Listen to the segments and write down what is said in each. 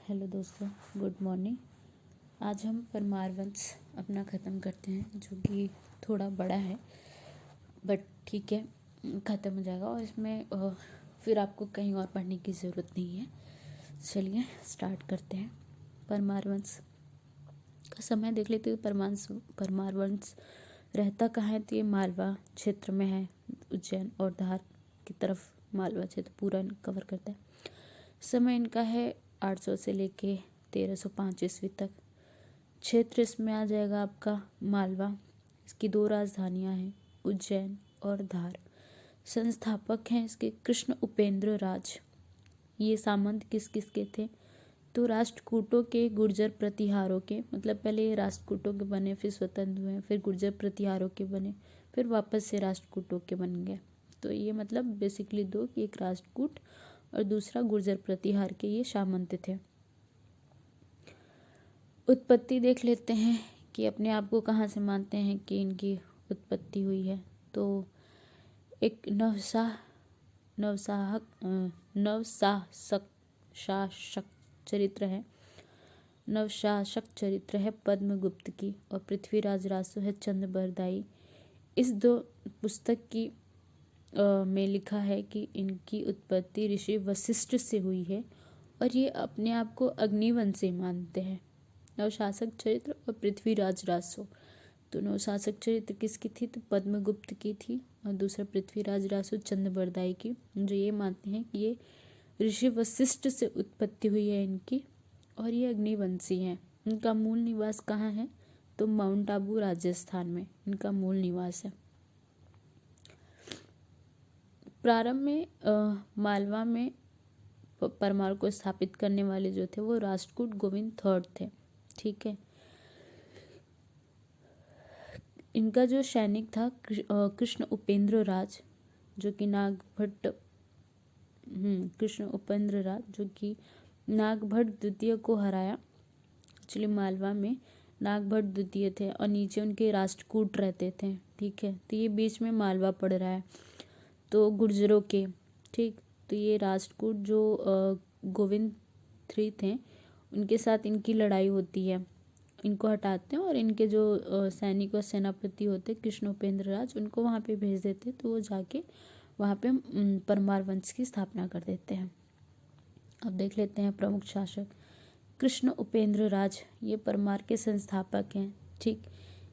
Hello दोस्तों, good morning. आज हम परमार वंश अपना ख़त्म करते हैं, जो कि थोड़ा बड़ा है बट ठीक है, ख़त्म हो जाएगा और इसमें फिर आपको कहीं और पढ़ने की ज़रूरत नहीं है। चलिए स्टार्ट करते हैं। परमार वंश का समय देख लेते हैं। परमार वंश रहता कहाँ है, तो ये मालवा क्षेत्र में है। उज्जैन और धार की तरफ मालवा क्षेत्र पूरा कवर करता है। समय इनका है 800 से लेके 1305 ईस्वी तक। क्षेत्र इसमें आ जाएगा आपका मालवा। इसकी 2 राजधानियां हैं, उज्जैन और धार। संस्थापक हैं इसके कृष्ण उपेंद्र राज। ये सामंत किस किस के थे, तो राष्ट्रकूटों के, गुर्जर प्रतिहारों के। मतलब पहले ये राष्ट्रकूटों के बने, फिर स्वतंत्र हुए, फिर गुर्जर प्रतिहारों के बने, फिर वापस से राष्ट्रकूटों के बन गए। तो ये मतलब बेसिकली दो, कि एक राष्ट्रकूट और दूसरा गुर्जर प्रतिहार के ये सामंत थे। उत्पत्ति देख लेते हैं कि अपने आप को कहाँ से मानते हैं कि इनकी उत्पत्ति हुई है। तो एक नवशासक चरित्र है। नवशासक चरित्र है पद्मगुप्त की, और पृथ्वीराज रासो है चंद्रबरदाई। इस 2 पुस्तक की में लिखा है कि इनकी उत्पत्ति ऋषि वशिष्ठ से हुई है, और ये अपने आप को अग्निवंशी मानते हैं। नवशासक चरित्र और पृथ्वीराज रासो। तो नवशासक चरित्र किसकी थी, तो पद्मगुप्त की थी, और दूसरा पृथ्वीराज रासो चंद्रबरदाई की, जो ये मानते हैं कि ये ऋषि वशिष्ठ से उत्पत्ति हुई है इनकी, और ये अग्निवंशी हैं। इनका मूल निवास कहाँ है, तो माउंट आबू राजस्थान में इनका मूल निवास है। प्रारंभ में मालवा में परमार को स्थापित करने वाले जो थे वो राष्ट्रकूट गोविंद III थे। ठीक है। इनका जो सैनिक था कृष्ण उपेंद्र राज, जो कि कृष्ण उपेंद्र राज जो कि नागभट्ट द्वितीय को हराया। एक्चुअली मालवा में नागभट्ट द्वितीय थे और नीचे उनके राष्ट्रकूट रहते थे। ठीक है, तो ये बीच में मालवा पड़ रहा है, तो गुर्जरों के। ठीक, तो ये राष्ट्रकूट जो गोविंद III थे, उनके साथ इनकी लड़ाई होती है। इनको हटाते हैं और इनके जो सैनिक और सेनापति होते कृष्ण उपेंद्र राज, उनको वहाँ पे भेज देते, तो वो जाके वहाँ पे परमार वंश की स्थापना कर देते हैं। अब देख लेते हैं प्रमुख शासक। कृष्ण उपेंद्र राज ये परमार के संस्थापक हैं। ठीक,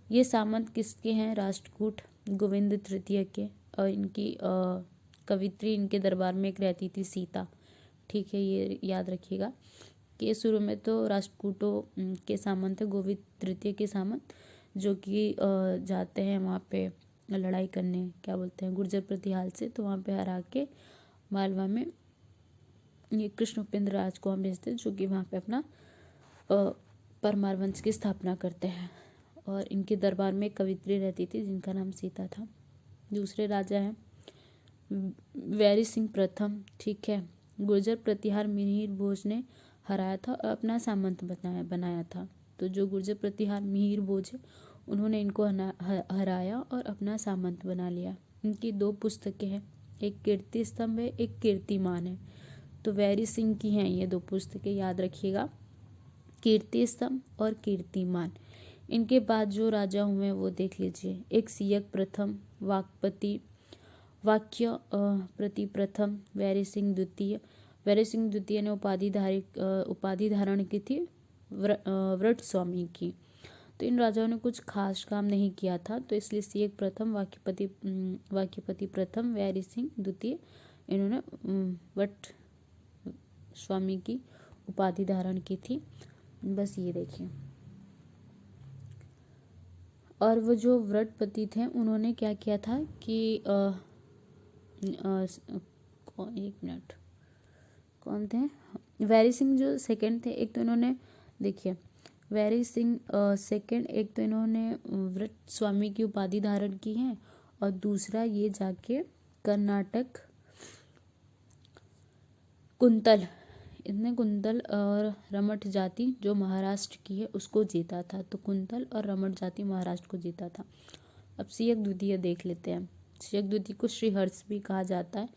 ये सामंत किसके हैं, राष्ट्रकूट गोविंद तृतीय के, और इनकी कवित्री इनके दरबार में एक रहती थी, सीता। ठीक है, ये याद रखिएगा कि शुरू में तो राष्ट्रकूटों के सामंत है, गोविंद तृतीय के सामंत, जो कि जाते हैं वहाँ पे लड़ाई करने, क्या बोलते हैं, गुर्जर प्रतिहार से। तो वहाँ पे हरा के मालवा में ये कृष्ण उपेंद्र राज को हम भेजते हैं, जो कि वहाँ पे अपना परमार वंश की स्थापना करते हैं। और इनके दरबार में एक कवित्री रहती थी जिनका नाम सीता था। दूसरे राजा हैं वैरी सिंह प्रथम। ठीक है, गुर्जर प्रतिहार मिहिर भोज ने हराया था और अपना सामंत बनाया था। तो जो गुर्जर प्रतिहार मिहिर भोज है, उन्होंने इनको हराया और अपना सामंत बना लिया। इनकी 2 पुस्तकें हैं, एक कीर्ति स्तंभ है, एक कीर्तिमान है। तो वैरी सिंह की हैं ये 2 पुस्तकें, याद रखिएगा, कीर्ति स्तंभ और कीर्तिमान। इनके बाद जो राजा हुए वो देख लीजिए। एक सियक प्रथम, वाक्य प्रति प्रथम, वैरी सिंह द्वितीय। वैरी सिंह द्वितीय ने उपाधि धारण की थी व्रत स्वामी की। तो इन राजाओं ने कुछ खास काम नहीं किया था, तो इसलिए सियक प्रथम, वाक्यपति प्रथम, वैरी सिंह द्वितीय, इन्होंने व्रत स्वामी की उपाधि धारण की थी। बस ये देखिए। और वो जो व्रतपति थे, उन्होंने क्या किया था कि एक मिनट, कौन थे, वैरी सिंह जो सेकंड थे। एक तो इन्होंने, देखिए, वैरी सिंह सेकंड, एक तो इन्होंने व्रत स्वामी की उपाधि धारण की है, और दूसरा ये जाके कर्नाटक कुंतल और रमठ जाति जो महाराष्ट्र की है उसको जीता था। तो कुंतल और रमठ जाति महाराष्ट्र को जीता था। अब सियक द्वितीय देख लेते हैं। सियक द्वितीय को श्रीहर्ष भी कहा जाता है।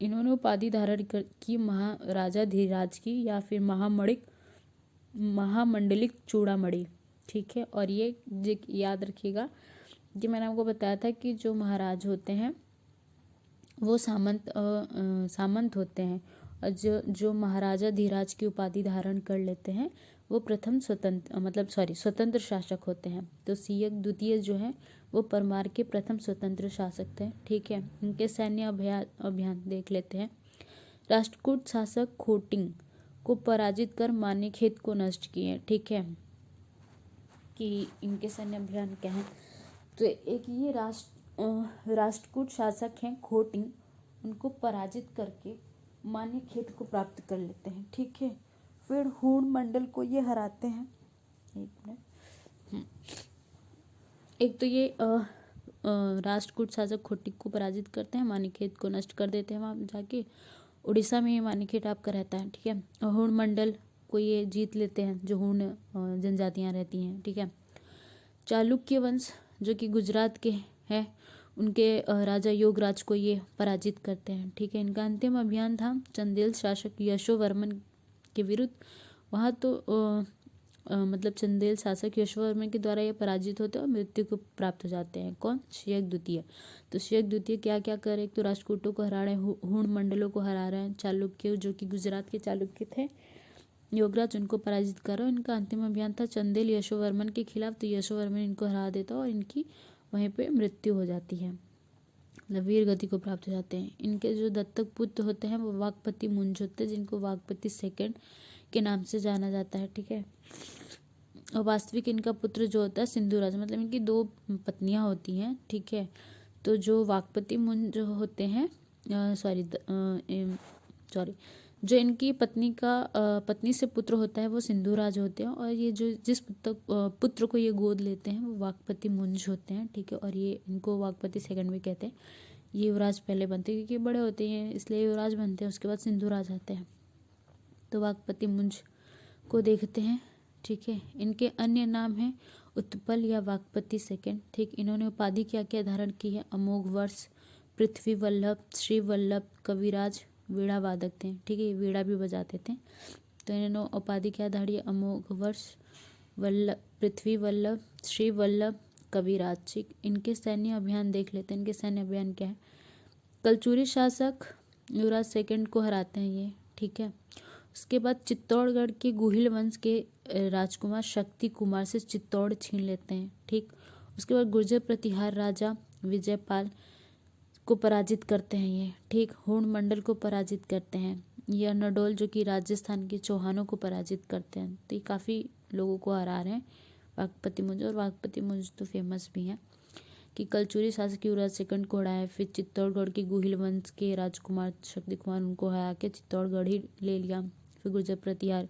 इन्होंने उपाधि धारण की महाराजा धीराज की या फिर महामंडलिक चूड़ामणि। ठीक है, और ये याद रखिएगा कि मैंने आपको बताया था कि जो महाराज होते हैं वो सामंत होते हैं, और जो महाराजा धीराज की उपाधि धारण कर लेते हैं वो प्रथम स्वतंत्र शासक होते हैं। तो सियक द्वितीय जो है वो परमार के प्रथम स्वतंत्र शासक थे। ठीक है, इनके सैन्य अभियान देख लेते हैं। राष्ट्रकूट शासक खोटिंग को पराजित कर मानेखेत को नष्ट किए। ठीक है, कि इनके सैन्य अभियान क्या है, तो एक ये राष्ट्रकूट शासक हैं खोटिंग, उनको पराजित करके मानेखेत को प्राप्त कर लेते हैं। ठीक है, फिर हूण मंडल को ये हराते हैं। एक मिनट, एक तो ये राष्ट्रकूट शासक खोटिंग को पराजित करते हैं, मानेखेत को नष्ट कर देते हैं वहाँ जाके। उड़ीसा में ये मानेखेत आपका रहता है। ठीक है, हूण मंडल को ये जीत लेते हैं, जो हूण जनजातियाँ रहती हैं। ठीक है, चालुक्य वंश जो कि गुजरात के हैं, उनके राजा योगराज को ये पराजित करते हैं। ठीक है, इनका अंतिम अभियान था चंदेल शासक यशोवर्मन के विरुद्ध। वहाँ तो चंदेल शासक यशोवर्मन के द्वारा ये पराजित होते हैं और मृत्यु को प्राप्त हो जाते हैं। कौन? सियक द्वितीय। तो सियक द्वितीय क्या क्या कर रहे हैं, एक तो राष्ट्रकूटों को हरा रहे हैं, हूण मंडलों को हरा रहे हैं, चालुक्य जो कि गुजरात के चालुक्य थे, योगराज उनको पराजित कर रहे हैं। इनका अंतिम अभियान था चंदेल यशोवर्मन के खिलाफ, तो यशोवर्मन इनको हरा देता है और इनकी वहीं पे मृत्यु हो जाती है, मतलब वीर गति को प्राप्त हो जाते हैं। इनके जो दत्तक पुत्र होते हैं वो वागपति मुंज होते हैं, जिनको वागपति सेकंड के नाम से जाना जाता है। ठीक है, और वास्तविक इनका पुत्र जो होता है सिंधुराज, मतलब इनकी 2 पत्नियां होती हैं। ठीक है, तो जो वागपति मुंज होते हैं जो इनकी पत्नी से पुत्र होता है वो सिंधुराज होते हैं, और ये जो जिस पुत्र को ये गोद लेते हैं वो वागपति मुंज होते हैं। ठीक है, और ये इनको वागपति सेकंड भी कहते हैं। ये युवराज पहले बनते हैं क्योंकि बड़े होते हैं इसलिए युवराज बनते हैं, उसके बाद सिंधुराज आते हैं। तो वागपति मुंज को देखते हैं। ठीक है, इनके अन्य नाम हैं उत्पल या वागपति सेकंड। ठीक, इन्होंने उपाधि क्या क्या धारण की है, अमोघ वर्ष, पृथ्वी वल्लभ, श्री वल्लभ, कविराज, वीणा वादक थे। ठीक है, वीणा भी बजाते थे। तो इन्होंने उपाधि क्या धारी है, अमोघ वर्ष, पृथ्वी वल्लभ, श्री वल्लभ, कविराज। ठीक, इनके सैन्य अभियान देख लेते हैं। इनके सैन्य अभियान क्या है, कलचुरी शासक युवराज सेकंड को हराते हैं ये। ठीक है, उसके बाद चित्तौड़गढ़ के गुहिल वंश के राजकुमार शक्ति कुमार से चित्तौड़ छीन लेते हैं। ठीक, उसके बाद गुर्जर प्रतिहार राजा विजयपाल को पराजित करते हैं ये। ठीक, हूण मंडल को पराजित करते हैं। ये नडोल जो कि राजस्थान के चौहानों को पराजित करते हैं। तो ये काफ़ी लोगों को हरा रहे हैं वागपति मुंज, और वागपति मुंज तो फेमस भी हैं कि कलचुरी शासक युवराज सेकंड को हराया, फिर चित्तौड़गढ़ के गुहिल वंश के राजकुमार शक्ति कुमार उनको हरा के चित्तौड़गढ़ ही ले लिया, फिर गुर्जर प्रतिहार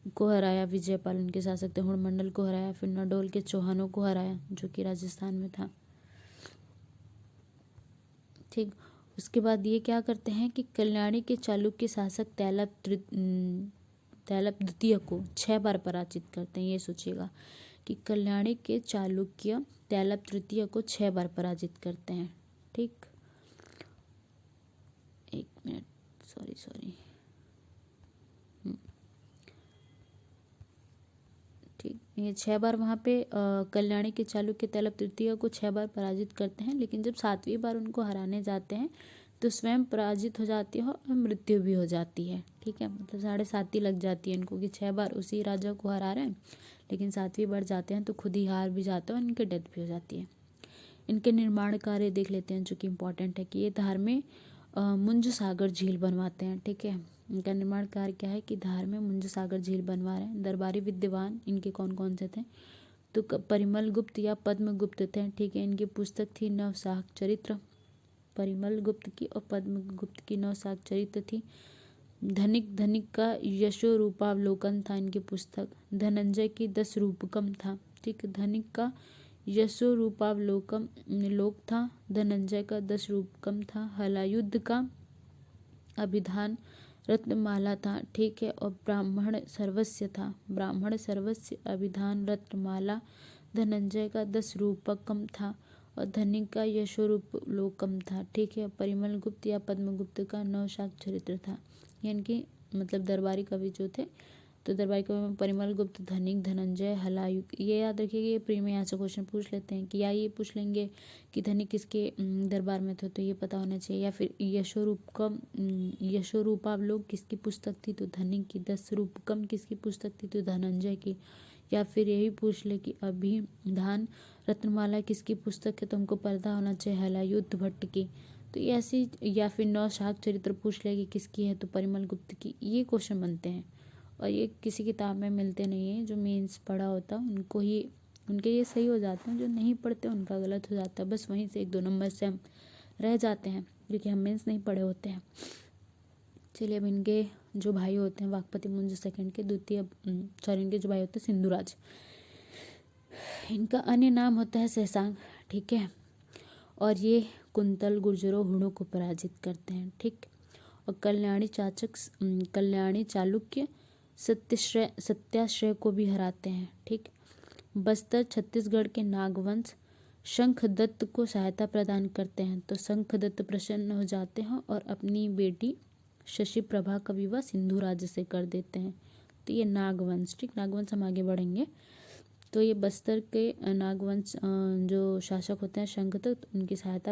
को हराया, विजयपाल उनके शासक थे, हूण मंडल को हराया, फिर नडोल के चौहानों को हराया जो कि राजस्थान में था। ठीक, उसके बाद ये क्या करते हैं कि कल्याणी के चालुक्य शासक तैलप द्वितीय को 6 बार पराजित करते हैं। ये सोचिएगा कि कल्याणी के चालुक्य तैलप तृतीय को 6 बार पराजित करते हैं। ठीक, एक मिनट, सॉरी। ठीक, ये 6 बार वहाँ पे कल्याणी के चालुक्य तैलप तृतीय को 6 बार पराजित करते हैं, लेकिन जब 7वीं बार उनको हराने जाते हैं तो स्वयं पराजित हो जाती है और मृत्यु भी हो जाती है। ठीक है, मतलब 7.5 लग जाती है इनको कि 6 बार उसी राजा को हरा रहे हैं, लेकिन 7वीं बार जाते हैं तो खुद ही हार भी जाते हैं और इनकी डेथ भी हो जाती है। इनके निर्माण कार्य देख लेते हैं जो कि इम्पोर्टेंट है कि ये धार में मुंज सागर झील बनवाते हैं। ठीक है, इनका निर्माण कार्य क्या है कि धार में मुंज सागर झील बनवा रहे हैं। दरबारी विद्वान इनके कौन कौन से थे, तो परिमल गुप्त या पद्म गुप्त थे। ठीक है, इनकी पुस्तक थी नवशाख चरित्र, परिमल गुप्त की और पद्म गुप्त की नवशाख चरित्र थी। धनिक का यशो रूपावलोकन था इनकी पुस्तक। धनंजय की 10 रूपकम था। ठीक, धनिक का यशो रूपावलोकम लोक था, धनंजय का 10 रूपकम था। हलायुद्ध का अभिधान रत्नमाला था। ठीक है, और ब्राह्मण सर्वस्व था, ब्राह्मण सर्वस्व अभिधान रत्नमाला धनंजय का 10 रूपकम था। और धनिक का यशोरूपलोकम था। ठीक है, परिमल गुप्त या पद्मगुप्त का नवशाक चरित्र था। यानी कि मतलब दरबारी कवि जो थे, तो दरबारी कवि में परिमल गुप्त, धनिक, धनंजय, हलायुग, ये याद रखिएगा। ये प्री में यहाँ से क्वेश्चन पूछ लेते हैं कि या ये पूछ लेंगे कि धनिक किसके दरबार में थे, तो ये पता होना चाहिए। या फिर यशोरूपावलोक किसकी पुस्तक थी, तो धनिक की। दशरूपकम किसकी पुस्तक थी, तो धनंजय की। या फिर यही पूछ ले कि अभिधान रत्नमाला किसकी पुस्तक है, तो हमको पता होना चाहिए हलायुद्ध भट्ट की। तो ये ऐसी, या फिर नवशाक चरित्र पूछ ले कि किसकी है, तो परिमल गुप्त की। ये क्वेश्चन बनते हैं और ये किसी किताब में मिलते नहीं है। जो मेंस पढ़ा होता है उनको ही, उनके ये सही हो जाते हैं, जो नहीं पढ़ते उनका गलत हो जाता है। बस वहीं से 1-2 नंबर से हम रह जाते हैं, क्योंकि हम मेंस नहीं पढ़े होते हैं। चलिए, अब इनके जो भाई होते हैं वाकपति मुंज सेकंड के द्वितीय, सॉरी, इनके जो भाई होते हैं सिंधुराज, इनका अन्य नाम होता है शशांक। ठीक है, और ये कुंतल गुर्जरों हुणों को पराजित करते हैं। ठीक, और कल्याणी चालुक्य सत्याश्रय को भी हराते हैं। ठीक, बस्तर छत्तीसगढ़ के नागवंश शंखदत्त को सहायता प्रदान करते हैं, तो शंखदत्त प्रसन्न हो जाते हैं और अपनी बेटी शशि प्रभा का विवाह सिंधुराज से कर देते हैं। तो ये नागवंश, ठीक, नागवंश हम आगे बढ़ेंगे। तो ये बस्तर के नागवंश जो शासक होते हैं शंखदत्त, उनकी सहायता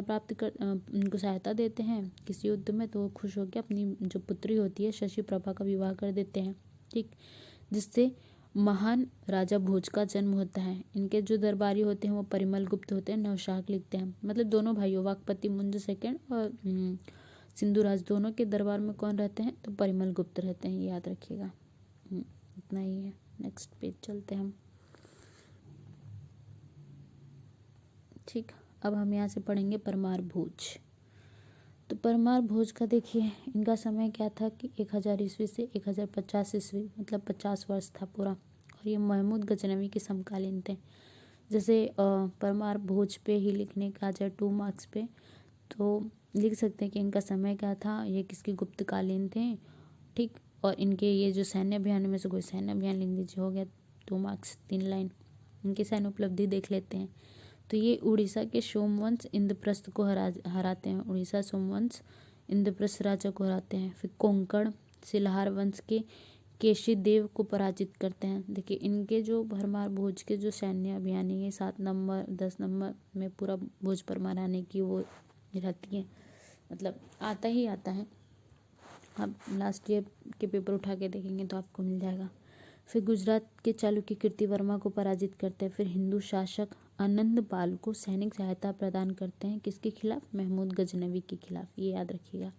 उनको सहायता देते हैं किसी युद्ध में, तो वो खुश होकर अपनी जो पुत्री होती है शशि प्रभा का विवाह कर देते हैं। ठीक, जिससे महान राजा भोज का जन्म होता है। इनके जो दरबारी होते हैं वो परिमल गुप्त होते हैं, नवशाक लिखते हैं। मतलब दोनों भाइयों वाकपति मुंज सेकंड और सिंधुराज, दोनों के दरबार में कौन रहते हैं, तो परिमल गुप्त रहते हैं, ये याद रखिएगा। इतना ही है। नेक्स्ट पेज चलते हैं हम। ठीक, अब हम यहाँ से पढ़ेंगे परमार भोज। तो परमार भोज का देखिए, इनका समय क्या था कि 1000 ईस्वी से 1050 ईस्वी, मतलब 50 वर्ष था पूरा। और ये महमूद गजनवी के समकालीन थे। जैसे परमार भोज पे ही लिखने का जाए 2 मार्क्स पे, तो लिख सकते हैं कि इनका समय क्या था, ये किसके गुप्तकालीन थे। ठीक, और इनके ये जो सैन्य अभियान में से कोई सैन्य अभियान लिख दीजिए, हो गया 2 मार्क्स, 3 लाइन। इनकी सैन्य उपलब्धि देख लेते हैं। तो ये उड़ीसा के सोमवंश इंद्रप्रस्थ को हराते हैं। उड़ीसा सोमवंश इंद्रप्रस्थ राजा को हराते हैं। फिर कोंकण सिलहार वंश के केशी देव को पराजित करते हैं। देखिए, इनके जो परमार भोज के जो सैन्य अभियान है, ये 7 नंबर 10 नंबर में पूरा भोज परमार आने की वो रहती है, मतलब आता ही आता है। आप लास्ट ईयर के पेपर उठा के देखेंगे तो आपको मिल जाएगा। फिर गुजरात के चालुक्य कीर्तिवर्मा को पराजित करते हैं। फिर हिंदू शासक आनंद पाल को सैनिक सहायता प्रदान करते हैं, किसके खिलाफ, महमूद गजनवी के खिलाफ, ये याद रखिएगा।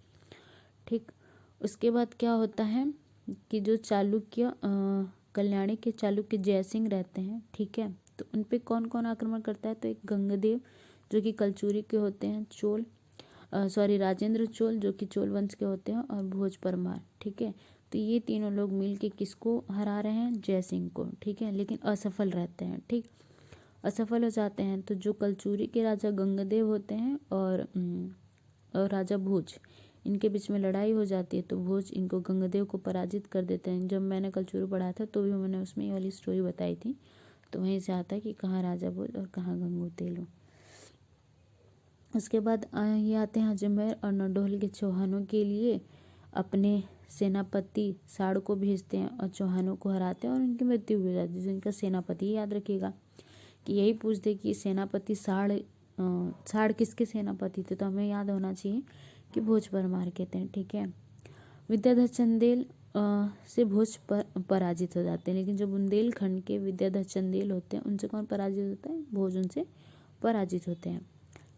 ठीक, उसके बाद क्या होता है कि जो चालुक्य कल्याणी के चालुक्य जयसिंह रहते हैं। ठीक है, तो उन पे कौन कौन आक्रमण करता है, तो एक गंगदेव जो कि कलचुरी के होते हैं, राजेंद्र चोल जो कि चोल वंश के होते हैं, और भोज परमार। ठीक है, तो ये तीनों लोग मिल के किसको हरा रहे हैं, जयसिंह को। ठीक है, लेकिन असफल रहते हैं। ठीक, असफल हो जाते हैं। तो जो कलचुरी के राजा गंगदेव होते हैं और राजा भोज, इनके बीच में लड़ाई हो जाती है। तो भोज इनको गंगदेव को पराजित कर देते हैं। जब मैंने कलचुरी पढ़ाया था तो भी मैंने उसमें ये वाली स्टोरी बताई थी, तो वहीं से आता है कि कहाँ राजा भोज और कहाँ गंगूतेलु। उसके बाद ये आते हैं अजमेर और नडोल के चौहानों के लिए अपने सेनापति साड़ को भेजते हैं और चौहानों को हराते हैं और उनकी मृत्यु हो जाती है। जिनका सेनापति, याद रखिएगा कि यही पूछ दे कि सेनापति साड़ किसके सेनापति थे, तो हमें याद होना चाहिए कि भोज परमार के थे। ठीक है, विद्याधर चंदेल से भोज पराजित हो जाते हैं। लेकिन जो बुंदेलखंड के विद्याधर चंदेल होते हैं उनसे कौन पराजित होता है, भोज उनसे पराजित होते हैं।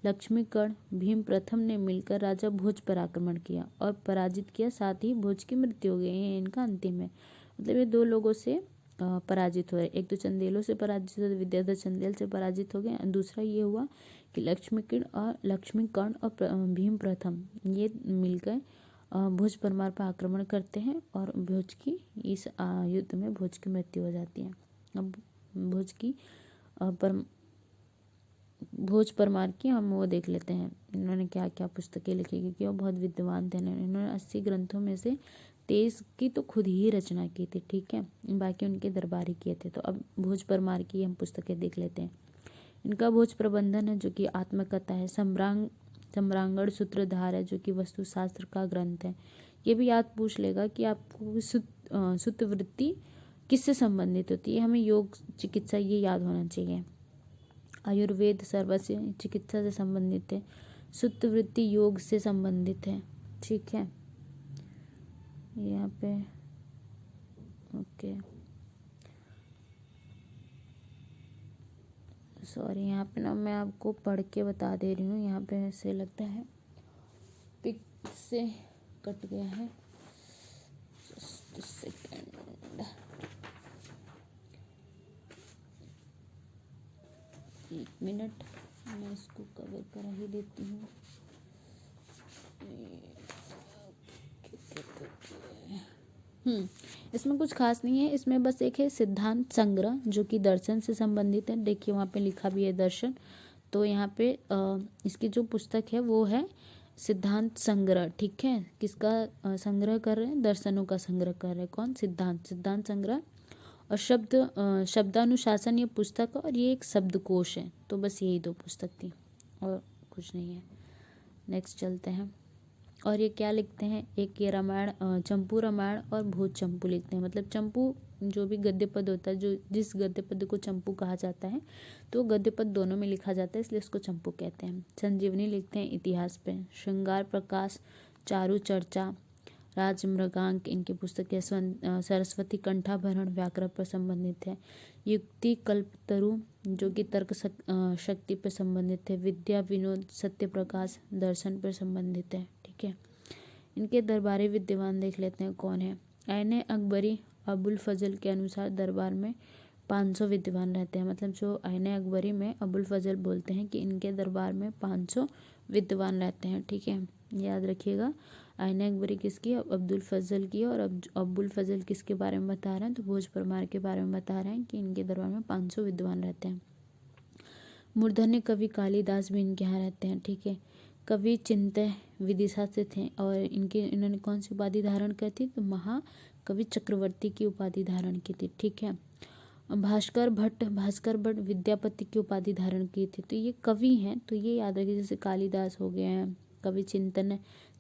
लक्ष्मीकर्ण भीम प्रथम ने मिलकर राजा भोज पर आक्रमण किया और पराजित किया, साथ ही भोज की मृत्यु हो गई। ये इनका अंतिम है। मतलब ये 2 लोगों से पराजित हुए। एक तो चंदेलों से पराजित हुए, विद्याधर चंदेल से पराजित हो गए। दूसरा ये हुआ कि लक्ष्मीकर्ण और भीम प्रथम ये मिलकर भोज परमार पर आक्रमण करते हैं और भोज की इस युद्ध में भोज की मृत्यु हो जाती है। अब भोज परमार की हम वो देख लेते हैं, इन्होंने क्या क्या पुस्तकें लिखी, क्योंकि वो बहुत विद्वान थे। इन्होंने 80 ग्रंथों में से 23 की तो खुद ही रचना की थी। ठीक है, बाकी उनके दरबारी किए थे। तो अब भोज परमार की हम पुस्तकें देख लेते हैं। इनका भोज प्रबंधन है जो कि आत्मकथा है। सम्रांगण सूत्रधार है जो कि वस्तुशास्त्र का ग्रंथ है। ये भी याद पूछ लेगा कि आपको सुतवृत्ति किससे संबंधित होती है, हमें योग चिकित्सा ये याद होना चाहिए। आयुर्वेद सर्वस्य चिकित्सा से संबंधित है, सुतवृत्ति योग से संबंधित है। ठीक है, यहाँ पे ओके सॉरी, यहाँ पे ना मैं आपको पढ़ के बता दे रही हूँ, यहाँ पे ऐसे लगता है पिक से कट गया है। जस्ट सेकेंड, एक मिनट, मैं इसको कवर करा ही देती हूँ। इसमें कुछ खास नहीं है, इसमें बस एक है सिद्धांत संग्रह जो कि दर्शन से संबंधित है। देखिए वहाँ पे लिखा भी है दर्शन, तो यहाँ पे इसकी जो पुस्तक है वो है सिद्धांत संग्रह। ठीक है, किसका संग्रह कर रहे हैं, दर्शनों का संग्रह कर रहे हैं। कौन, सिद्धांत संग्रह। और शब्दानुशासन ये पुस्तक है, और ये एक शब्दकोश है। तो बस यही दो पुस्तक थी और कुछ नहीं है। नेक्स्ट चलते हैं। और ये क्या लिखते हैं, एक ये रामायण, चंपू रामायण और भोज चंपू लिखते हैं। मतलब चंपू जो भी गद्य पद होता है, जो जिस गद्य पद को चंपू कहा जाता है, तो गद्य पद दोनों में लिखा जाता है, इसलिए इसको चंपू कहते हैं। संजीवनी लिखते हैं इतिहास पे। श्रृंगार प्रकाश, चारु चर्चा, राजमृगांक इनकी पुस्तक है। सरस्वती कंठाभरण व्याकरण पर संबंधित है। युक्ति कल्पतरु जो कि तर्क शक्ति पर संबंधित है। विद्या विनोद सत्य प्रकाश दर्शन पर संबंधित है। ठीक है, इनके दरबारी विद्वान देख लेते हैं कौन है। ऐने अकबरी अबुल फजल के अनुसार दरबार में 500 विद्वान रहते हैं। मतलब जो ऐने अकबरी में अबुल फजल बोलते हैं कि इनके दरबार में 500 विद्वान रहते हैं। ठीक है, याद रखिएगा। ऐने अकबरी किसकी, अब्दुल फजल की। और अबुल फजल किसके बारे में बता रहे हैं, तो भोज परमार के बारे में बता रहे हैं कि इनके दरबार में 500 विद्वान रहते हैं। मूर्धन्य कवि कालिदास भी इनके यहाँ रहते हैं। ठीक है, कवि चिंतय विदिशा से थे, और इन्होंने कौन सी उपाधि धारण की थी, तो महाकवि चक्रवर्ती की उपाधि धारण की थी। ठीक है, भास्कर भट्ट विद्यापति की उपाधि धारण की थी। तो ये कवि हैं, तो ये याद रखिए। जैसे कालिदास हो गए हैं, कवि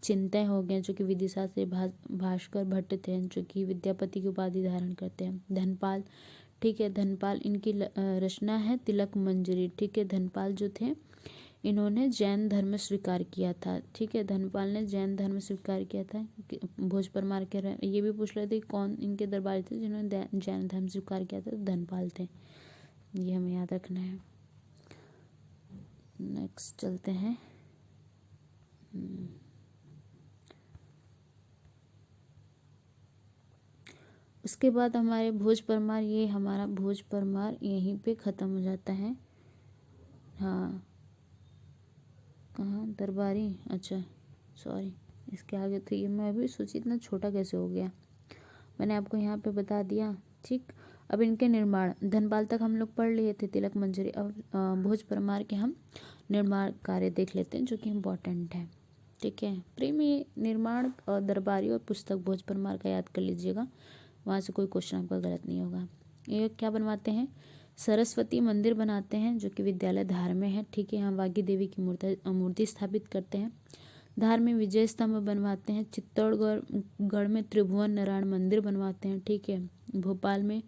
चिंतय हो गए जो कि विदिशा से। भास्कर भट्ट थे जो कि विद्यापति की उपाधि धारण करते हैं। धनपाल, ठीक है, धनपाल इनकी रचना है तिलक मंजरी। ठीक है, धनपाल जो थे इन्होंने जैन धर्म स्वीकार किया था। ठीक है, धनपाल ने जैन धर्म स्वीकार किया था। भोज परमार के ये भी पूछ रहे थे कौन इनके दरबारी थे जिन्होंने जैन धर्म स्वीकार किया था, तो धनपाल थे। ये हमें याद रखना है। नेक्स्ट चलते हैं। उसके बाद हमारे भोज परमार, ये हमारा भोज परमार यहीं पे ख़त्म हो जाता है। हाँ, कहाँ दरबारी, अच्छा सॉरी, इसके आगे तो ये मैं अभी सोची इतना छोटा कैसे हो गया, मैंने आपको यहाँ पे बता दिया। ठीक, अब इनके निर्माण, धनपाल तक हम लोग पढ़ लिए थे, तिलक मंजरी। अब भोज परमार के हम निर्माण कार्य देख लेते हैं जो कि इम्पोर्टेंट है। ठीक है, प्रेमी निर्माण और दरबारी और पुस्तक भोज परमार का याद कर लीजिएगा, वहाँ से कोई क्वेश्चन आपका गलत नहीं होगा। ये क्या बनवाते हैं, सरस्वती मंदिर बनाते हैं जो कि विद्यालय धार में है। ठीक है, यहाँ वागी देवी की मूर्ति स्थापित करते हैं। धार में विजय स्तंभ बनवाते हैं। चित्तौड़गढ़ में त्रिभुवन नारायण मंदिर बनवाते हैं। ठीक है, भोपाल में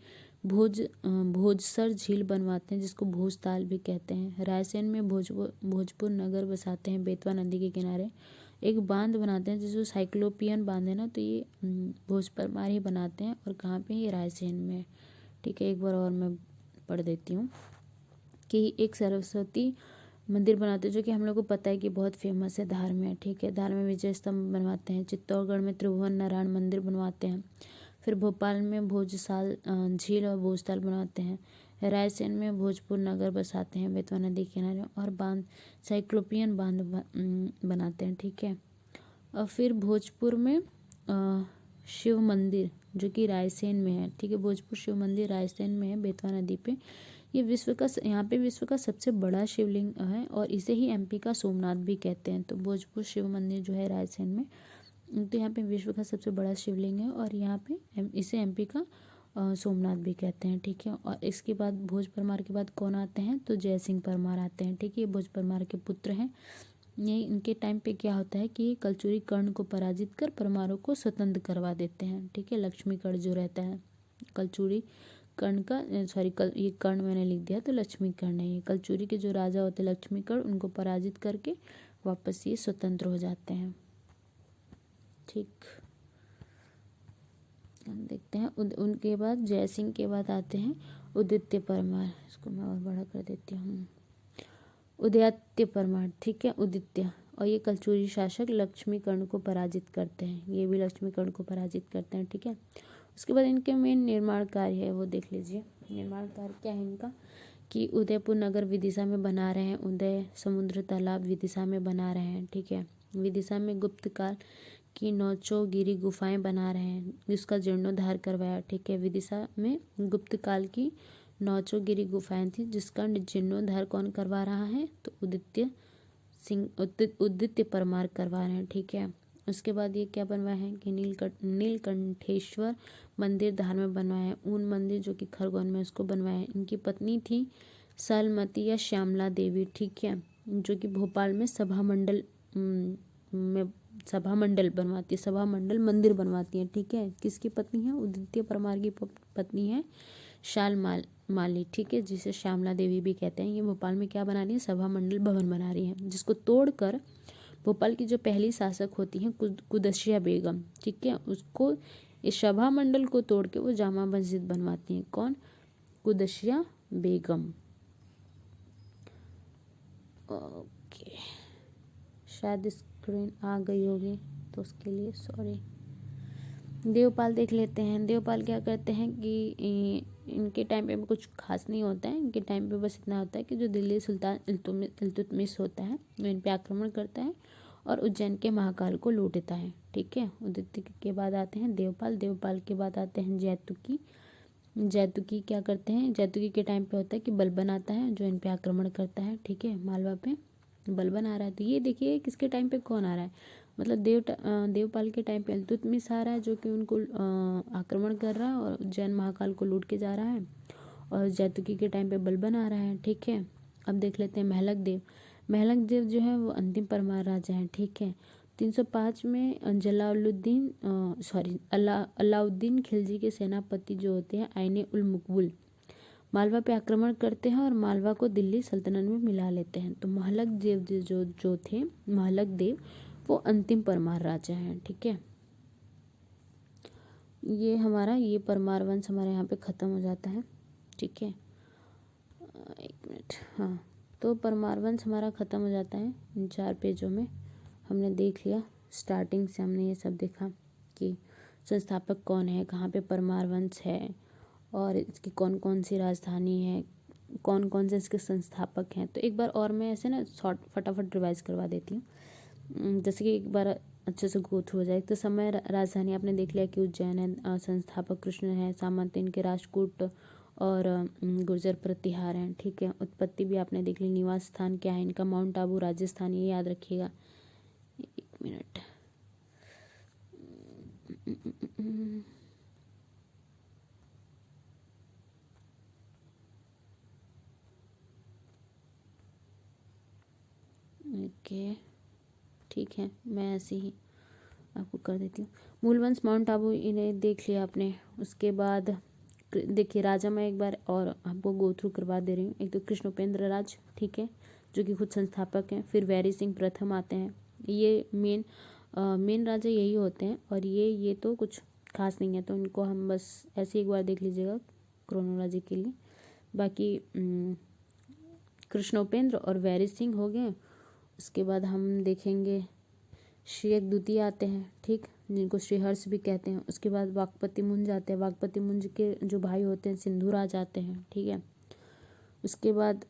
भोजसर झील बनवाते हैं जिसको भोजताल भी कहते हैं। रायसेन में भोजपुर नगर बसाते हैं बेतवा नदी के किनारे। एक बांध बनाते हैं जिसको साइक्लोपियन बांध है ना, तो ये भोज परमार ही बनाते हैं। और कहाँ पे, ये रायसेन में। ठीक है, एक बार और मैं पढ़ देती हूँ कि एक सरस्वती मंदिर बनाते हैं जो कि हम लोग को पता है कि बहुत फेमस है, धार में। ठीक है, धार में विजय स्तंभ बनवाते हैं। चित्तौड़गढ़ में त्रिभुवन नारायण मंदिर बनवाते हैं। फिर भोपाल में भोजसाल झील और भोजताल बनवाते हैं। रायसेन में भोजपुर नगर बसाते हैं बेतवा नदी के किनारे। और बांध, साइक्लोपियन बांध बनाते हैं। ठीक है, और फिर भोजपुर में शिव मंदिर जो कि रायसेन में है। ठीक है, भोजपुर शिव मंदिर रायसेन में है बेतवा नदी पे। ये यहाँ पे विश्व का सबसे बड़ा शिवलिंग है, और इसे ही एमपी का सोमनाथ भी कहते हैं। तो भोजपुर शिव मंदिर जो है रायसेन में, तो यहाँ पे विश्व का सबसे बड़ा शिवलिंग है, और यहाँ पे इसे एमपी का सोमनाथ भी कहते हैं, ठीक है। और इसके बाद भोज परमार के बाद कौन आते हैं, तो जय सिंह परमार आते हैं, ठीक है। ये भोज परमार के पुत्र हैं। ये इनके टाइम पे क्या होता है कि ये कलचुरी कर्ण को पराजित कर परमारों को स्वतंत्र करवा देते हैं, ठीक है। लक्ष्मीकर्ण जो रहता है कलचुरी कर्ण का, सॉरी ये कर्ण मैंने लिख दिया तो लक्ष्मीकर्ण है। ये कलचुरी के जो राजा होते हैं लक्ष्मीकर्ण, उनको पराजित करके वापस ये स्वतंत्र हो जाते हैं, ठीक। हम देखते हैं उनके बाद जय सिंह के बाद आते हैं उदित्य परमार। इसको मैं और बड़ा कर देती हूँ, उदयात्य परमार, ठीक है। उदित्य, और ये कलचुरी शासक लक्ष्मीकर्ण को पराजित करते हैं, ये भी लक्ष्मीकर्ण को पराजित करते हैं, ठीक है। उसके बाद इनके मेन निर्माण कार्य है वो देख लीजिए। निर्माण कार्य क्या है इनका कि उदयपुर नगर विदिशा में बना रहे हैं, उदय समुद्र तालाब विदिशा में बना रहे हैं, ठीक है। विदिशा में गुप्त काल की नौचोगिरी गुफाएं बना रहे हैं, जिसका जीर्णोद्धार करवाया, ठीक है। विदिशा में गुप्त काल की नौचोगिरी गुफाएं थी, जिसका जीर्णोद्धार कौन करवा रहा है, तो उदित्य परमार करवा रहे हैं, ठीक है। उसके बाद ये क्या बनवाया है कि नीलकंठेश्वर मंदिर धार में बनवाया है। ऊन मंदिर जो कि खरगोन में, उसको बनवाया है। इनकी पत्नी थी सलमती या श्यामला देवी, ठीक है, जो कि भोपाल में सभा मंडल बनवाती है, सभा मंडल मंदिर बनवाती है, ठीक है। किसकी पत्नी है, उदित्य परमार की पत्नी है माली, ठीक है, जिसे श्यामला देवी भी कहते हैं। ये भोपाल में क्या बना रही है, सभा मंडल भवन बना रही है, जिसको तोड़कर भोपाल की जो पहली शासक होती हैं कुदसिया बेगम, ठीक है, उसको इस सभा मंडल को तोड़ के वो जामा मस्जिद बनवाती हैं। कौन, कुदसिया बेगम। ओके, शायद स्क्रीन आ गई होगी तो उसके लिए सॉरी। देवपाल देख लेते हैं। देवपाल क्या करते हैं कि इनके टाइम पे कुछ खास नहीं होता है। इनके टाइम पे बस इतना होता है कि जो दिल्ली सुल्तान इल्तुतमिश होता है वो इन पे आक्रमण करता है और उज्जैन के महाकाल को लूटता है, ठीक है। उदित्य के बाद आते हैं देवपाल। देवपाल के बाद आते हैं जैतुकी। जैतुकी क्या करते हैं, जैतुकी के टाइम पे होता है कि बलबन आता है जो इन पे आक्रमण करता है, ठीक है। मालवा पे बलबन आ रहा है। तो ये देखिए किसके टाइम पे कौन आ रहा है, मतलब देवपाल के टाइम पे इल्तुतमिश आ रहा है जो कि उनको आक्रमण कर रहा है और उज्जैन महाकाल को लूट के जा रहा है। और जैतुकी के टाइम पे बलबन आ रहा है, ठीक है। अब देख लेते हैं महलक देव। महलक देव जो है वो अंतिम परमार राजा हैं, ठीक है। 305 में अलाउद्दीन खिलजी के सेनापति जो होते हैं आइने उल मुकबुल मालवा पे आक्रमण करते हैं और मालवा को दिल्ली सल्तनत में मिला लेते हैं। तो महलक देव जो थे, महलक देव वो अंतिम परमार राजा हैं, ठीक है। ये परमार वंश हमारे यहाँ पे ख़त्म हो जाता है, ठीक है। एक मिनट, हाँ, तो परमार वंश हमारा ख़त्म हो जाता है। इन 4 पेजों में हमने देख लिया, स्टार्टिंग से हमने ये सब देखा कि संस्थापक कौन है, कहाँ पे परमार वंश है और इसकी कौन कौन सी राजधानी है, कौन कौन से इसके संस्थापक हैं। तो एक बार और मैं ऐसे ना फटाफट रिवाइज करवा देती हूँ, जैसे कि एक बार अच्छे से गो थ्रू हो जाए। तो समय राजधानी आपने देख लिया कि उज्जैन है, संस्थापक कृष्ण है, सामंत इनके राजकूट और गुर्जर प्रतिहार हैं, ठीक है। उत्पत्ति भी आपने देख ली, निवास स्थान क्या है इनका, माउंट आबू राजस्थान, ये याद रखिएगा। एक मिनट, ओके, ठीक है, मैं ऐसे ही आपको कर देती हूँ। मूल वंश माउंट आबू इन्हें देख लिया आपने। उसके बाद देखिए राजा मैं एक बार और आपको गो थ्रू करवा दे रही हूँ। एक तो कृष्णोपेंद्र राज, ठीक है, जो कि खुद संस्थापक हैं। फिर वैरी सिंह प्रथम आते हैं, ये मेन राजा यही होते हैं। और ये तो कुछ खास नहीं है, तो इनको हम बस ऐसे एक बार देख लीजिएगा क्रोनोलॉजी के लिए। बाकी कृष्णोपेंद्र और वैरी सिंह हो गए। उसके बाद हम देखेंगे श्री द्वितीय आते हैं, ठीक, जिनको श्रीहर्ष भी कहते हैं। उसके बाद वाकपति मुंज आते हैं। वाकपति मुंज के जो भाई होते हैं सिंधुराज आते हैं, ठीक है। उसके बाद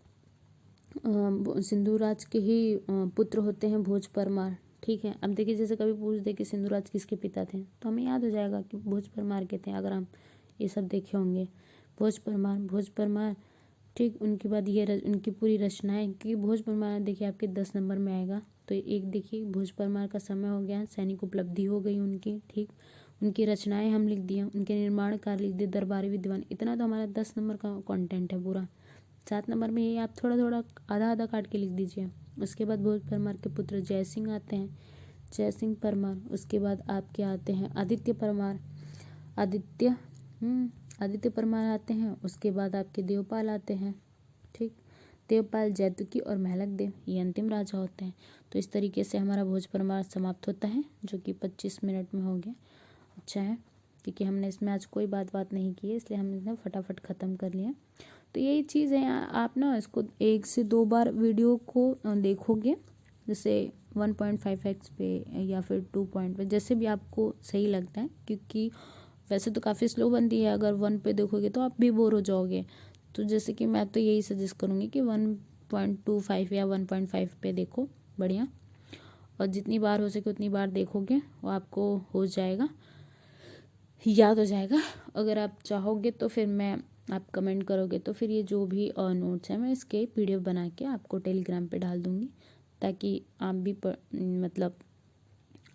सिंधुराज के ही पुत्र होते हैं भोज परमार, ठीक है। अब देखिए जैसे कभी पूछ दे कि सिंधुराज किसके पिता थे, तो हमें याद हो जाएगा कि भोज परमार के थे, अगर हम ये सब देखे होंगे। भोज परमार, ठीक। उनके बाद ये उनकी पूरी रचनाएं, क्योंकि भोज परमार देखिए आपके 10 नंबर में आएगा। तो एक देखिए भोज परमार का समय हो गया, सैनिक उपलब्धि हो गई उनकी, ठीक। उनकी रचनाएं हम लिख दिए, उनके निर्माण कार्य लिख दिए, दरबारी विद्वान। इतना तो हमारा 10 नंबर का कंटेंट है पूरा। 7 नंबर में ये आप थोड़ा थोड़ा आधा आधा काट के लिख दीजिए। उसके बाद भोज परमार के पुत्र जय सिंह आते हैं, जय सिंह परमार। उसके बाद आपके आते हैं आदित्य परमार, आदित्य परमार आते हैं। उसके बाद आपके देवपाल आते हैं, ठीक। देवपाल, जैतुकी और महलक देव ये अंतिम राजा होते हैं। तो इस तरीके से हमारा भोज परमार समाप्त होता है, जो कि 25 मिनट में हो गया। अच्छा है, क्योंकि हमने इसमें आज कोई बात नहीं की है, इसलिए हमने फटाफट ख़त्म कर लिया। तो यही चीज़ है, आप ना इसको 1 से 2 बार वीडियो को देखोगे, जैसे 1.5x पे या फिर 2 पे, जैसे भी आपको सही लगता है। क्योंकि वैसे तो काफ़ी स्लो बनती है, अगर 1 पे देखोगे तो आप भी बोर हो जाओगे। तो जैसे कि मैं तो यही सजेस्ट करूँगी कि 1.25 या 1.5 पे देखो, बढ़िया। और जितनी बार हो सके उतनी बार देखोगे, वो आपको हो जाएगा, याद हो जाएगा। अगर आप चाहोगे तो फिर आप कमेंट करोगे तो फिर ये जो भी नोट्स हैं मैं इसके PDF बना के आपको टेलीग्राम पे डाल दूँगी, ताकि आप भी मतलब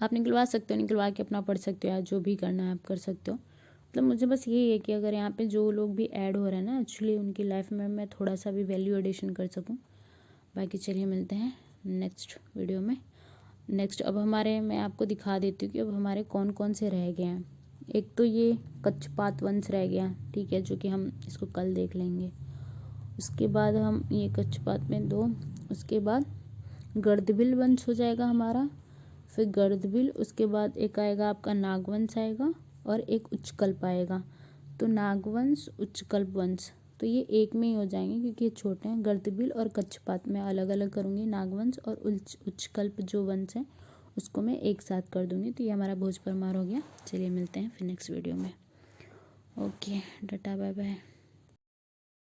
आप निकलवा सकते हो, निकलवा के अपना पढ़ सकते हो, या जो भी करना है आप कर सकते हो। मतलब मुझे बस यही है कि अगर यहाँ पे जो लोग भी ऐड हो रहे हैं ना, एक्चुअली उनकी लाइफ में मैं थोड़ा सा भी वैल्यू एडिशन कर सकूँ। बाकी चलिए मिलते हैं नेक्स्ट वीडियो में। नेक्स्ट अब मैं आपको दिखा देती हूँ कि अब हमारे कौन कौन से रह गए हैं। एक तो ये कच्छपात वंश रह गया, ठीक है, जो कि हम इसको कल देख लेंगे। उसके बाद हम ये कच्छपात में 2, उसके बाद गर्दभिल वंश हो जाएगा हमारा, फिर गर्दभिल। उसके बाद एक आएगा आपका नागवंश आएगा, और एक उच्चकल्प आएगा। तो नागवंश, उच्चकल्प वंश तो ये एक में ही हो जाएंगे, क्योंकि ये छोटे हैं। गर्दभिल और कच्छपात में अलग अलग करूँगी, नागवंश और उच्चकल्प जो वंश है उसको मैं एक साथ कर दूँगी। तो ये हमारा भोज परमार हो गया। चलिए मिलते हैं फिर नेक्स्ट वीडियो में। Okay, tata, bye bye.